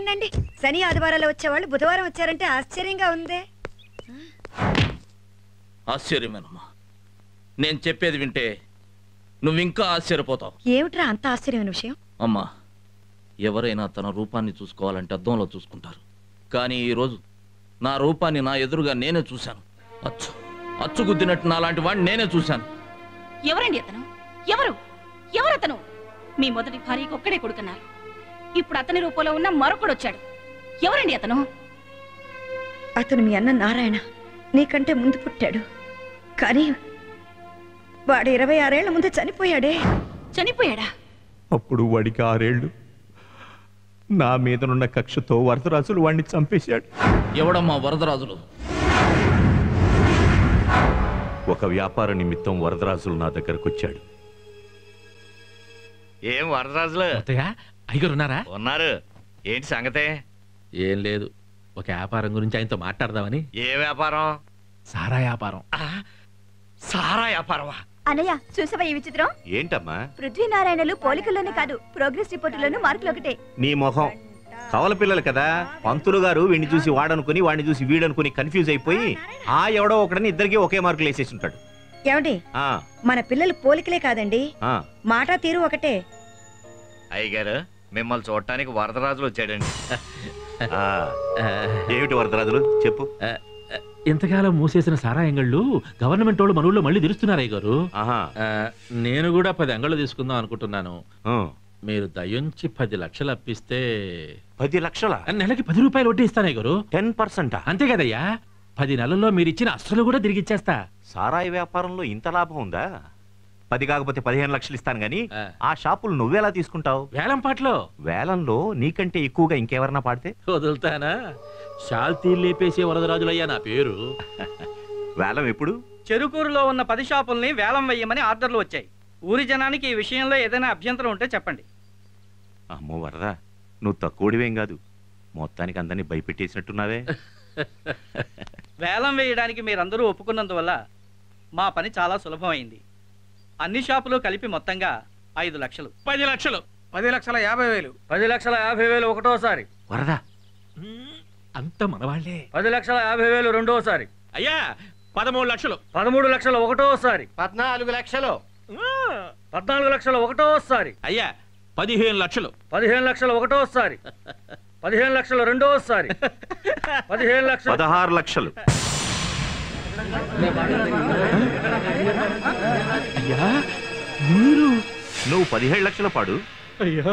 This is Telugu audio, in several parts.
రండి. శని ఆదివారాలు వచ్చేవాళ్ళు బుధవారం వచ్చారంటే ఆశ్చర్యంగా ఉందే. ఆశ్చర్యమేనమ్మా. నేను చెప్పేది వింటే నువ్వు ఇంకా ఆశ్చర్యపోతావు. ఏమిట్రా అంత ఆశ్చర్యమైన విషయం? అమ్మా, ఎవరైనా తన రూపాన్ని చూసుకోవాలంటే అద్దంలో చూసుకుంటారు. కానీ ఈరోజు నా రూపాన్ని నా ఎదురుగా నేనే చూశాను. అచ్చు గుద్దినట్టు నాలాంటి వాడిని నేనే చూశాను. ఎవరండి అతను? ఎవరతను? మీ మొదటి భార్యకు ఒక్కడే కొడుకున్నారు. ఇప్పుడు అతని రూపంలో ఉన్న మరొకడు వచ్చాడు. ఎవరండి అతను? అతను మీ అన్న నారాయణ. నీకంటే ముందు పుట్టాడు. కానీ వాడు 26 ఏళ్ల ముందే చనిపోయాడే. చనిపోయాడా? అప్పుడు వాడికి 6 ఏళ్ళు. నా మీదనున్న కక్షతో వరదరాజులు వాడిని చంపేశాడు. ఎవడమ్మా వరదరాజులు? ఒక వ్యాపార నిమిత్తం వరదరాజులు నా దగ్గరకు వచ్చాడు. ఏం వరదరాజులు? అయ్యగారు ఉన్నారా? ఉన్నారు. ఏంటి సంగతే? ఏం లేదు, ఒక వ్యాపారం గురించి ఆయనతో మాట్లాడదామని. ఏ వ్యాపారం? సారా వ్యాపారం. సారా వ్యాపారమా? అన్నయ్య, చూసావా ఈ విచిత్రం? ఏంటమ్మా? పృథ్వీనారాయణలు పోలికల్లోనే కాదు, ప్రోగ్రెస్ రిపోర్టులోనూ మార్కులు ఒకటే. నీ మొహం. కవల పిల్లలు కదా, పంతులు గారు వీడిని చూసి వాడనుకుని వాడిని చూసి వీడనుకుని కన్ఫ్యూజ్ అయిపోయి ఎవడో ఒకడని ఇద్దరికి ఒకే మార్కులు వేసేసి ఉంటాడు. ఏమండి, మన పిల్లలు పోలికలే కాదండి, మాట తీరు ఒకటే. అయ్యగారు, మిమ్మల్ని చూడటానికి వరదరాజులు వచ్చాడండి. ఏమిటి వరదరాజులు చెప్పు. ఇంతకాలం మూసేసిన సారా అంగళ్ళు గవర్నమెంట్ వాళ్ళు మన ఊళ్ళో మళ్ళీ తెరుస్తున్నారు అయ్యగారు. నేను కూడా 10 అంగళ్ళు తీసుకుందాం అనుకుంటున్నాను. మీరు దయించి 10 లక్షలు అప్పిస్తే. 10 లక్షల? నెలకి 10 రూపాయలు వడ్డీ ఇస్తాను అయ్యగారు. 10%? అంతే కదయ్యా. 10 నెలల్లో మీరు ఇచ్చిన అస్సలు కూడా తిరిగి ఇచ్చేస్తా. సారాయి వ్యాపారంలో ఇంత లాభం ఉందా? 10 కాకపోతే 15 లక్షలు ఇస్తాను గానీ ఆ షాపులు నువ్వెలా తీసుకుంటావు? వేలం పాటలో. వేలంలో నీకంటే ఎక్కువగా ఇంకెవరన్నా పాడితే వదులుతానా? షాల్తీలు లేపేసే వరదరాజులయ్యా నా పేరు. వేలం ఎప్పుడు? చెరుకూరులో ఉన్న 10 షాపుల్ని వేలం వేయమని ఆర్డర్లు వచ్చాయి. ఊరి జనానికి ఈ విషయంలో ఏదైనా అభ్యంతరం ఉంటే చెప్పండి. అమ్మో వరదా, నువ్వు తక్కువడివేం కాదు, మొత్తానికి అందరినీ భయపెట్టేసినట్టున్నావే. వేలం వేయడానికి మీరందరూ ఒప్పుకున్నందువల్ల మా పని చాలా సులభమైంది. అన్ని షాపులు కలిపి మొత్తంగా 5 లక్షలు. 10 లక్షలు. 10,50,000. 10,50,000 ఒకటోసారి. వరదా, అంత మనవాళ్లే. 10,50,000 రెండోసారి. అయ్యా 13 లక్షలు. 13 లక్షలు ఒకటోసారి. 14 లక్షలు. 14 లక్షలు ఒకటోసారి. అయ్యా 15 లక్షలు. 15 లక్షలు ఒకటోసారి. 15 లక్షలు రెండోసారి. 15 లక్షలు. 16 లక్షలు. అయ్యా మీరు. నువ్వు 17 లక్షల పాడు. అయ్యా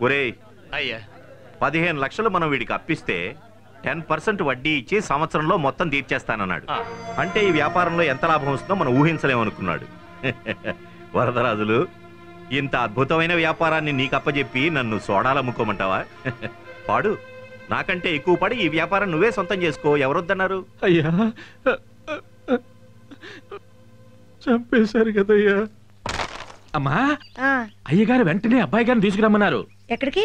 ఒరేయ్ అయ్యా, 15 లక్షలు మనం వీడికి అప్పిస్తే 10% వడ్డీ ఇచ్చి సంవత్సరంలో మొత్తం తీర్చేస్తానన్నాడు. అంటే ఈ వ్యాపారంలో ఎంత లాభం వస్తుందో మనం ఊహించలేమనుకున్నాడు. వరదరాజులు, ఇంత అద్భుతమైన వ్యాపారాన్ని నీకు అప్పచెప్పి నన్ను సోడాలమ్ముకోమంటావా? పాడు, నాకంటే ఎక్కువ పడి ఈ వ్యాపారం నువ్వే సొంతం చేసుకో, ఎవరొద్దన్నారు? అయ్యా చంపేశారు కదయ్యా. అమ్మా, అయ్యగారు వెంటనే అబ్బాయి గారిని తీసుకురమ్మన్నారు. ఎక్కడికి?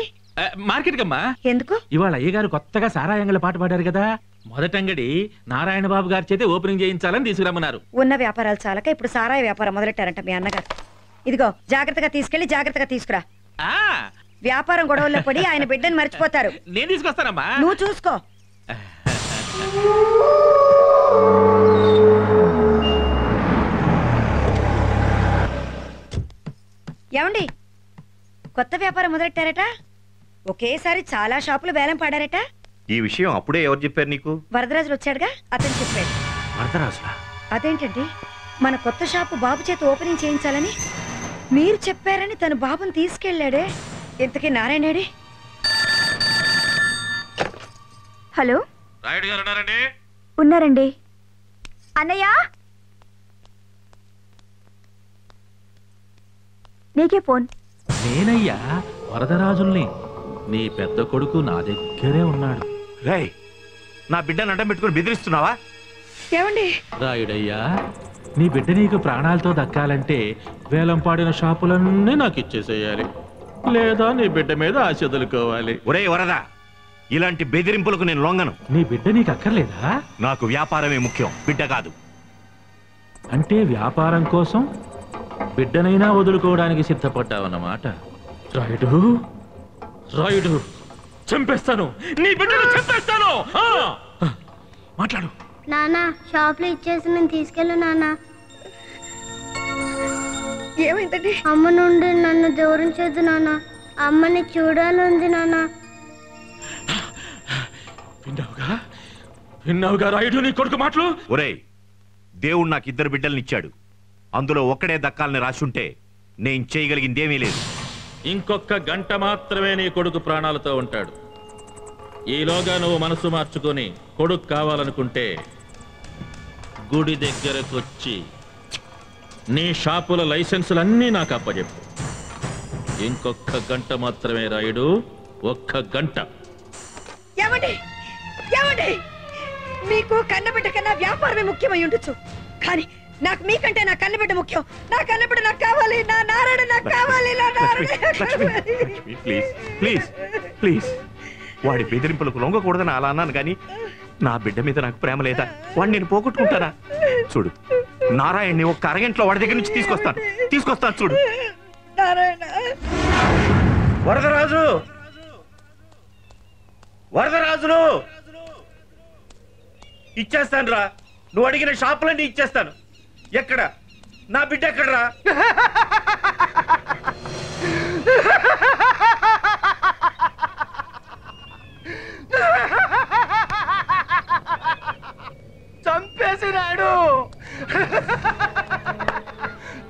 మార్కెట్ కమ్మా. ఎందుకు? ఇవాళ అయ్యగారు కొత్తగా సారాయంగల పాట పాడారు కదా, మొదటంగడి నారాయణ బాబు గారి చేతే ఓపెనింగ్ చేయించాలని తీసుకురమ్మన్నారు. ఉన్న వ్యాపారాలు చాలక ఇప్పుడు సారాయి వ్యాపారం మొదలెట్టారంట మీ అన్నగారు. ఇదిగో జాగ్రత్తగా తీసుకెళ్లి జాగ్రత్తగా తీసుకురా. వ్యాపారం గొడవల్లో పడి ఆయన బిడ్డని మర్చిపోతారు. నేను తీసుకొస్తానమ్మా, నువ్వు చూసుకో. ఏమండి, కొత్త వ్యాపారం మొదలెట్టారట, ఒకేసారి చాలా షాపులు వేలం పాడారట. ఈ విషయం అప్పుడే ఎవరు చెప్పారు నీకు? వరదరాజులు వచ్చాడుగా, అతను చెప్పాడు. వరదరాజులా? అదేంటండి, మన కొత్త షాపు బాబు చేత ఓపెనింగ్ చేయించాలని మీరు చెప్పారని తను బాబుని తీసుకెళ్లాడే. ఇంతకీ నారాయణేడి? హలో, రాయుడు గారు ఉన్నారండి? ఉన్నారండి. అన్నయ్య, నీకే ఫోన్. నేనయ్యా వరదరాజుల్ని. నీ పెద్ద కొడుకు నా దగ్గరే ఉన్నాడు. రేయ్, నా బిడ్డను అడ్డం పెట్టుకుని బెదిరిస్తున్నావా? ఏమండి రాయుడయ్యా, నీ బిడ్డ నీకు ప్రాణాలతో దక్కాలంటే వేలం పాడిన షాపులన్నీ నాకు ఇచ్చేసేయాలి, లేదా నీ బిడ్డ మీద ఆశ వదులుకోవాలి. ఒరే వరద, ఇలాంటి బెదిరింపులకు నేను లొంగను. నీ బిడ్డ నీకు అక్కర్లేదా? నాకు వ్యాపారమే ముఖ్యం, బిడ్డ కాదు. అంటే వ్యాపారం కోసం బిడ్డనైనా వదులుకోవడానికి సిద్ధపడ్డావన్నమాట. రాయుడు, రాయుడు, చంపేస్తాను, నీ బిడ్డను చంపేస్తాను. మాట్లాడు. నానా, షాప్ లో ఇచ్చేసి నేను తీసుకెళ్ళు నానా. ఏమైందండి? అమ్మ నుండి నన్ను దూరం చేయదు నాన్న, అమ్మని చూడాలంది నానా. విన్నావుగా రాయుడు నీ కొడుకు మాటలు? ఒరేయ్, దేవుడు నాకు 2 బిడ్డల్ని ఇచ్చాడు. అందులో ఒక్కడే దక్కాలని రాసుంటే నేను చేయగలిగిందేమీ లేదు. ఇంకొక గంట మాత్రమే నీ కొడుకు ప్రాణాలతో ఉంటాడు. ఈలోగా నువ్వు మనసు మార్చుకొని కొడుకు కావాలనుకుంటే గుడి దగ్గరకు వచ్చి నీ షాపుల లైసెన్సులన్నీ నాకు అప్పచెప్పు. ఇంకొక గంట మాత్రమే రాయుడు, 1 గంట. ఏమండి ఏమండి, మీకు కన్నబిడ్డ కన్నా వ్యాపారమే ముఖ్యమై ఉండొచ్చు, కానీ నాకు మీకంటే నా కన్నబిడ్డ ముఖ్యం. నా కన్నబిడ్డ నాకు కావాలి, నా నారాయణ నాకు కావాలి, నా నారాయణ. ప్లీజ్ ప్లీజ్ ప్లీజ్, వాడి బెదిరింపులకు లొంగకూడదని అలా అన్నాను, కానీ నా బిడ్డ మీద నాకు ప్రేమ లేదా? వాడిని నేను పోగొట్టుకుంటానా? చూడు, నారాయణ్ని 1 అరగంటలో వాడి దగ్గర నుంచి తీసుకొస్తాను చూడు. నారాయణ. వరదరాజు, వరదరాజులు, ఇచ్చేస్తాను రా. నువ్వు అడిగిన షాపులన్నీ ఇచ్చేస్తాను. ఎక్కడ నా బిడ్డ ఎక్కడరా? చంపేసినాడు,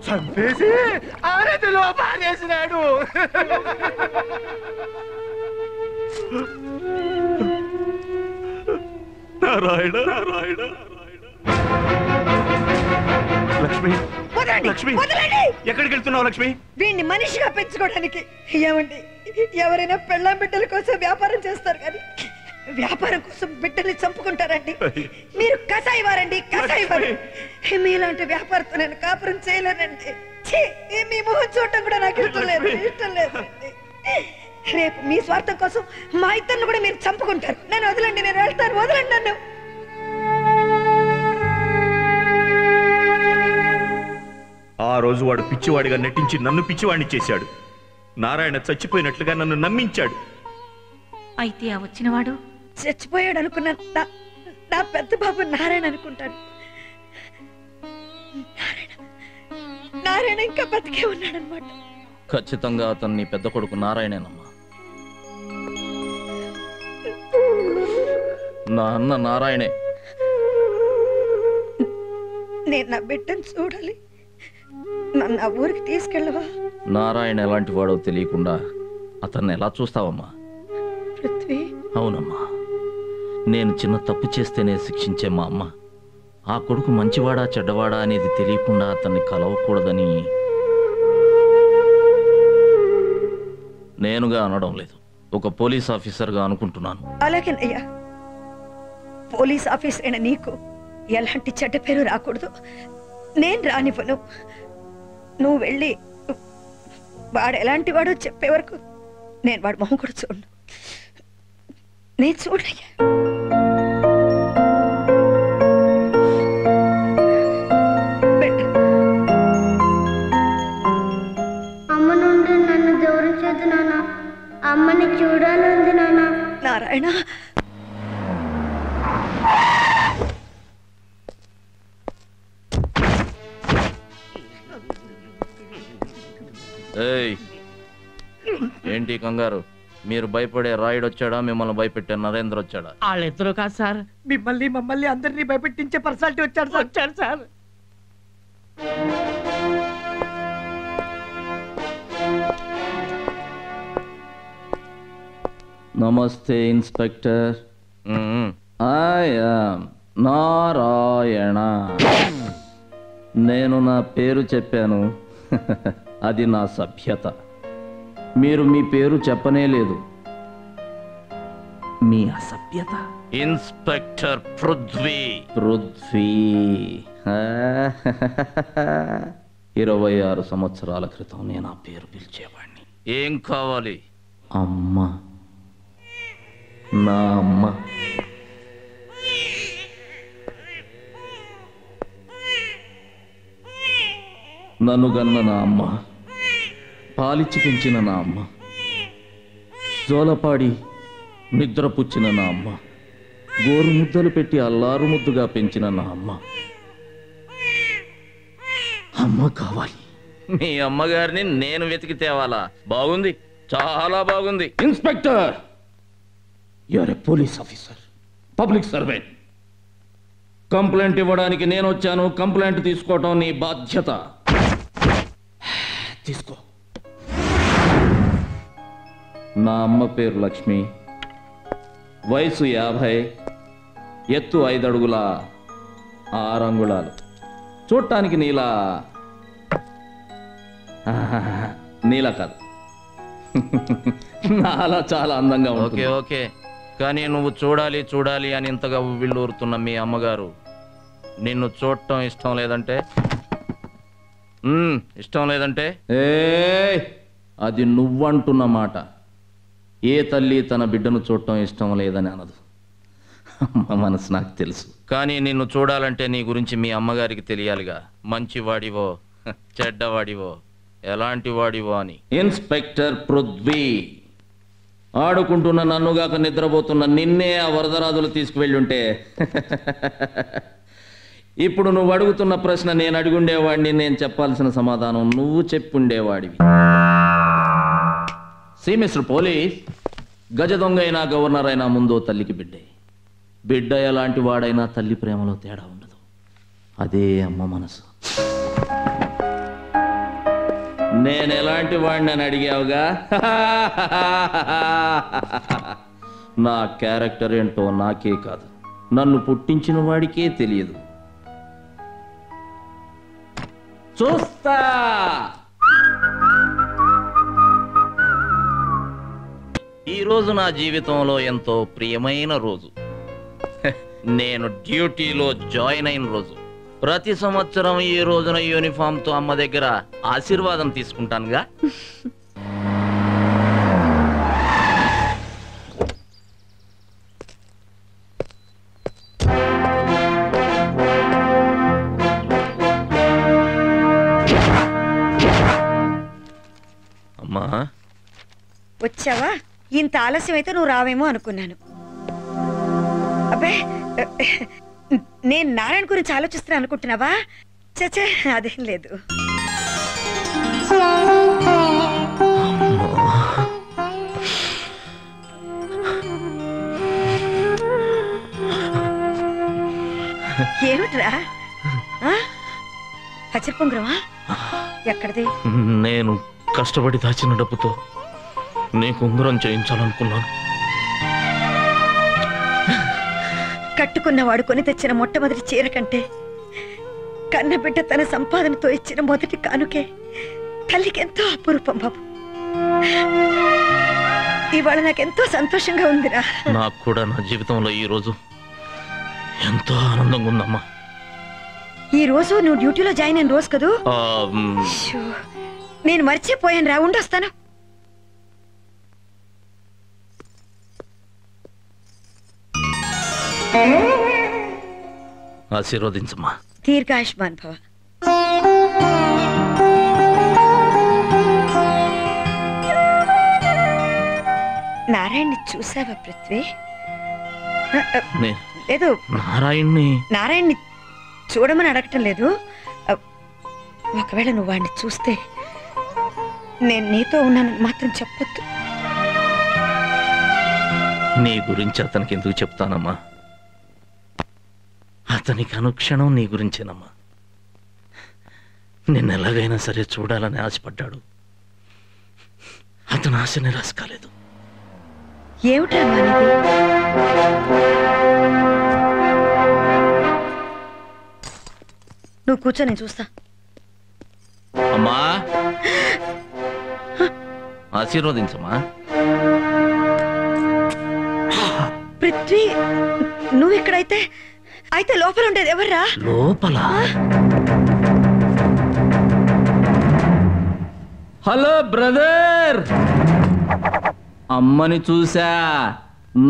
చంపేసి ఆనతిలో పారేసినాడు. నారాయణ, నారాయణ. లక్ష్మి, లక్ష్మి, ఎక్కడికి వెళ్తున్నావు లక్ష్మి? వీడిని మనిషిగా పెంచుకోవడానికి. ఏమండి, ఎవరైనా పెళ్ళాం బిడ్డల కోసం వ్యాపారం చేస్తారు, కానీ వ్యాపారం కోసం బిడ్డల్ని చంపుకుంటారండి. మీరు కసాయి వారండి, కసాయి వారు. మీలాంటి వ్యాపారంతో నేను కాపురం చేయలేనండి. మీ మొహం చూడటం కూడా నాకు ఇష్టం లేదు, ఇష్టం లేదండి. రేపు మీ స్వార్థం కోసం మా ఇద్దరిని కూడా మీరు చంపుకుంటారు. నన్ను వదలండి, నేను వెళ్తాను, వదలండి నన్ను. ఆ రోజు వాడు పిచ్చివాడిగా నటించి నన్ను పిచ్చివాడిని చేశాడు. నారాయణ చచ్చిపోయినట్లుగా నన్ను నమ్మించాడు. అయితే ఆ వచ్చినవాడు చచ్చిపోయాడు అనుకున్న నా పెద్ద బాబు నారాయణ అనుకుంటాను. నారాయణ ఇంకా బతికే ఉన్నాడనమాట. ఖచ్చితంగా అతన్ని పెద్ద కొడుకు నారాయణేనమ్మా. నా అన్న నారాయణే. నేను నా బిడ్డను చూడాలి, నన్ను ఆ ఊరికి తీసుకెళ్ళవా? నారాయణ ఎలాంటి వాడో తెలియకుండా అతన్ని ఎలా చూస్తావమ్మా? పృథ్వీ. అవునమ్మా, నేను చిన్న తప్పు చేస్తేనే శిక్షించే మా అమ్మ ఆ కొడుకు మంచివాడా చెడ్డవాడా అనేది తెలియకుండా అతన్ని కలవకూడదని నేనుగా అనడం లేదు, ఒక పోలీస్ ఆఫీసర్గా అనుకుంటున్నాను. అలాగేనయ్యా, పోలీస్ ఆఫీసర్ అయిన నీకు ఎలాంటి చెడ్డ పేరు రాకూడదు, నేను రానివ్వను. నువ్వు వెళ్ళి వాడు ఎలాంటి వాడో చెప్పే వరకు నేను వాడు మొహం కూడా చూడను. నేను చూడయ్యా. అమ్మ నుండి నన్ను దూరం చేయదు నాన్న, అమ్మని చూడాలంది నాన్న. నారాయణ, ఏయ్, ఏంటి కంగారు? మీరు భయపడే రాయుడు వచ్చాడా, మిమ్మల్ని భయపెట్టే నరేంద్ర వచ్చాడా? వాళ్ళిద్దరూ కాదు సార్, మమ్మల్ని అందరినీ భయపెట్టించే పర్సనాలిటీ వచ్చాడు సార్. నమస్తే ఇన్స్పెక్టర్. I am Narayana. నేను నా పేరు చెప్పాను, అది నా సభ్యత. మీరు మీ పేరు చెప్పనే లేదు, మీ అసభ్యత. ఇన్స్పెక్టర్ పృథ్వీ. 26 సంవత్సరాల క్రితం నేను ఆ పేరు పిలిచేవాడిని. ఏం కావాలి? అమ్మ, నా అమ్మ. నన్ను గన్న నా అమ్మ, పాలిచ్చి పెంచిన నా అమ్మ, జోలపాడి నిద్రపుచ్చిన నా అమ్మ, గోరు ముద్దలు పెట్టి అల్లారు ముద్దుగా పెంచిన నా అమ్మ. అమ్మ కావాలి. మీ అమ్మగారిని నేను వెతికి తేవాలా? బాగుంది, చాలా బాగుంది. Inspector, you're a police officer, public servant. Complaint ఇవ్వడానికి నేను వచ్చాను. కంప్లైంట్ తీసుకోవటం నీ బాధ్యత. తీసుకో. నా అమ్మ పేరు లక్ష్మి, వయసు 50, ఎత్తు 5 అడుగుల 6 అంగుళాలు. చూడటానికి నీలా కాదు, నాలా చాలా అందంగా ఉంటుంది. ఓకే, కానీ నువ్వు చూడాలి చూడాలి అని ఇంతగా ఉవ్విళ్ళూరుతున్న మీ అమ్మగారు నిన్ను చూడటం ఇష్టం లేదంటే? ఇష్టం లేదంటే అది నువ్వంటున్న మాట. ఏ తల్లి తన బిడ్డను చూడటం ఇష్టం లేదని అనదు. అమ్మ మనసు నాకు తెలుసు. కానీ నిన్ను చూడాలంటే నీ గురించి మీ అమ్మగారికి తెలియాలిగా. మంచివాడివో చెడ్డవాడివో ఎలాంటి వాడివో అని. ఇన్స్పెక్టర్ పృథ్వీ, ఆడుకుంటున్న నన్నుగాక నిద్రపోతున్న నిన్నే ఆ వరదరాజులు తీసుకువెళ్ళుంటే ఇప్పుడు నువ్వు అడుగుతున్న ప్రశ్న నేను అడుగుండేవాడిని, నేను చెప్పాల్సిన సమాధానం నువ్వు చెప్పుండేవాడివి. సి మిస్టర్ పోలీస్, గజ దొంగ అయినా గవర్నర్ అయినా ముందు తల్లికి బిడ్డే. బిడ్డ ఎలాంటి వాడైనా తల్లి ప్రేమలో తేడా ఉండదు. అదే అమ్మ మనసు. నేను ఎలాంటి వాడిని అని అడిగావుగా. నా క్యారెక్టర్ ఏంటో నాకే కాదు, నన్ను పుట్టించిన వాడికే తెలియదు. చూస్తా. ఈరోజు నా జీవితంలో ఎంతో ప్రియమైన రోజు. నేను డ్యూటీలో జాయిన్ అయిన రోజు. ప్రతి సంవత్సరం ఈ రోజున యూనిఫామ్ తో అమ్మ దగ్గర ఆశీర్వాదం తీసుకుంటానుగా. అమ్మా, వచ్చావా? ఇంత ఆలస్యం అయితే నువ్వు రావేమో అనుకున్నాను. అబ్బే, నేను నారాయణ గురించి ఆలోచిస్తున్నా అనుకుంటున్నావా? చచ్చే, అదేం లేదు. ఏమిట్రా? పచ్చడి పొంగరమా? ఎక్కడిది? నేను కష్టపడి దాచిన డబ్బుతో నీకు ఉంగరం చేయించాలనుకున్నాను. కట్టుకున్నవాడు కొని తెచ్చిన మొట్టమొదటి చీర కంటే కన్నబిడ్డ తన సంపాదనతో ఇచ్చిన మొదటి కానుకే తల్లికి ఎంతో అపురూపం బాబు. ఇవాళ నాకెంతో సంతోషంగా ఉందిరా. నాకు కూడా నా జీవితంలో ఈ రోజు ఎంతో ఆనందంగా ఉందమ్మా. ఈ రోజు నువ్వు డ్యూటీలో జాయిన్ అయిన రోజు కదూ? నేను మర్చిపోయాను రా, ఉండొస్తాను. ఆశీర్వదించమ్మా. దీర్ఘాయుష్మాన్ భవ. నారాయణ్ని చూసావా పృథ్వీ? లేదు, నారాయణ్ని చూడమని అడగటం లేదు. ఒకవేళ నువ్వు వాడిని చూస్తే నేను నీతో ఉన్నానని మాత్రం చెప్పొద్దు. నీ గురించి అతనికి ఎందుకు చెప్తానమ్మా? అతనికి అనుక్షణం నీ గురించేనమ్మా. నిన్ను ఎలాగైనా సరే చూడాలని ఆశపడ్డాడు. అతను ఆశ నిరాశ కాలేదు. ఏమిటా నువ్వు కూర్చో, నేను చూస్తా. అమ్మా, ఆశీర్వదించమ్మా. పృథ్వీ నువ్వు ఇక్కడైతే అయితే లోపల ఉండేది ఎవర్రా? లోపల హలో బ్రదర్, అమ్మని చూసా.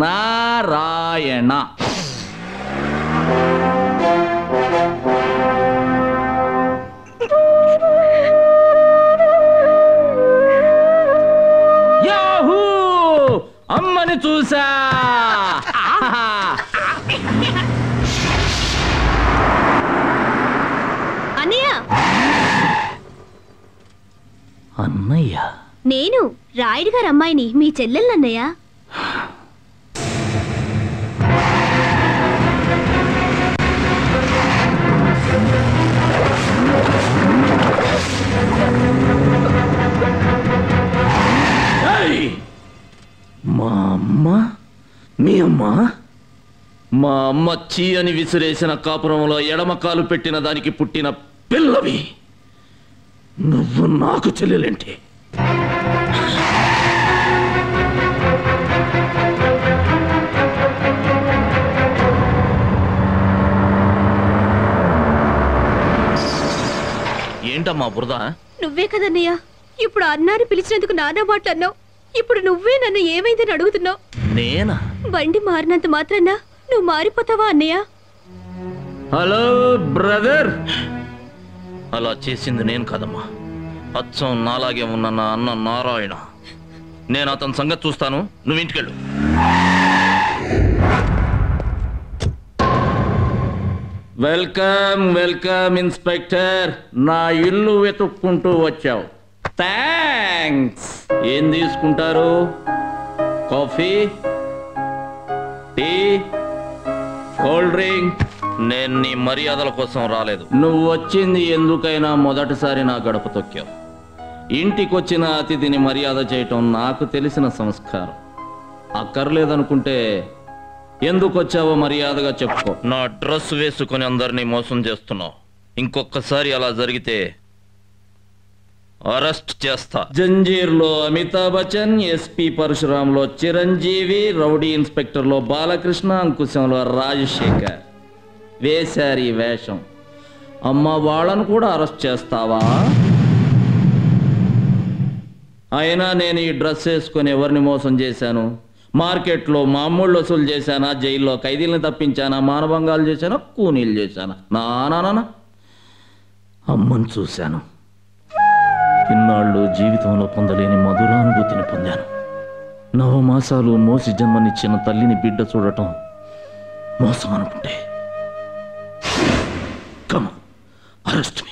నారాయణ. యాహూ, అమ్మని చూసా. అన్నయ్య, నేను రాయుడు గారు అమ్మాయిని, మీ చెల్లెలన్నయ్య. మా అమ్మ? మీ అమ్మ? మా అమ్మ చీ అని విసిరేసిన కాపురంలో ఎడమకాలు పెట్టిన దానికి పుట్టిన పిల్లవి నువ్వు నాకు చెల్లెలేంటి? ఏంటమ్మా బురద? నువ్వే కదన్నయ్య ఇప్పుడు అన్నాని పిలిచినందుకు నానా మాట అన్నావు. ఇప్పుడు నువ్వే నన్ను ఏమైందని అడుగుతున్నావు. నేనా? బండి మారినంత మాత్రాన నువ్వు మారిపోతావా అన్నయ్య? హలో బ్రదర్, అలా చేసింది నేను కదమ్మా, అచ్చం నాలాగే ఉన్న నా అన్న నారాయణ. నేను అతని సంగతి చూస్తాను, నువ్వు ఇంటికెళ్ళు. వెల్కమ్ వెల్కమ్ ఇన్స్పెక్టర్, నా ఇల్లు వెతుక్కుంటూ వచ్చావు. థ్యాంక్స్. ఏం తీసుకుంటారు? Coffee, tea, cold drink? నేను నీ మర్యాదల కోసం రాలేదు. నువ్వు వచ్చింది ఎందుకైనా మొదటిసారి నా గడప తొక్కావు. ఇంటికొచ్చిన అతిథిని మర్యాద చేయటం నాకు తెలిసిన సంస్కారం. అక్కర్లేదనుకుంటే ఎందుకు వచ్చావో మర్యాదగా చెప్పుకో. నా డ్రెస్ వేసుకుని అందరినీ మోసం చేస్తున్నావు. ఇంకొకసారి అలా జరిగితే అరెస్ట్ చేస్తా. జంజీర్లో అమితాబ్ బచ్చన్, ఎస్పీ పరశురాంలో చిరంజీవి, రౌడీ ఇన్స్పెక్టర్లో బాలకృష్ణ, అంకుశంలో రాజశేఖర్ వేశారు ఈ వేషం. అమ్మ, వాళ్ళను కూడా అరెస్ట్ చేస్తావా? అయినా నేను ఈ డ్రెస్ వేసుకొని ఎవరిని మోసం చేశాను? మార్కెట్లో మామూళ్ళు వసూలు చేశానా? జైల్లో ఖైదీలను తప్పించానా? మానభంగాలు చేశానా? కూనీలు చేశానా? నానా అమ్మను చూశాను. ఇన్నాళ్ళు జీవితంలో పొందలేని మధురానుభూతిని పొందాను. నవమాసాలు మోసి జన్మనిచ్చిన తల్లిని బిడ్డ చూడటం మోసం అనుకుంటే కమ్ అరెస్ట్ మీ.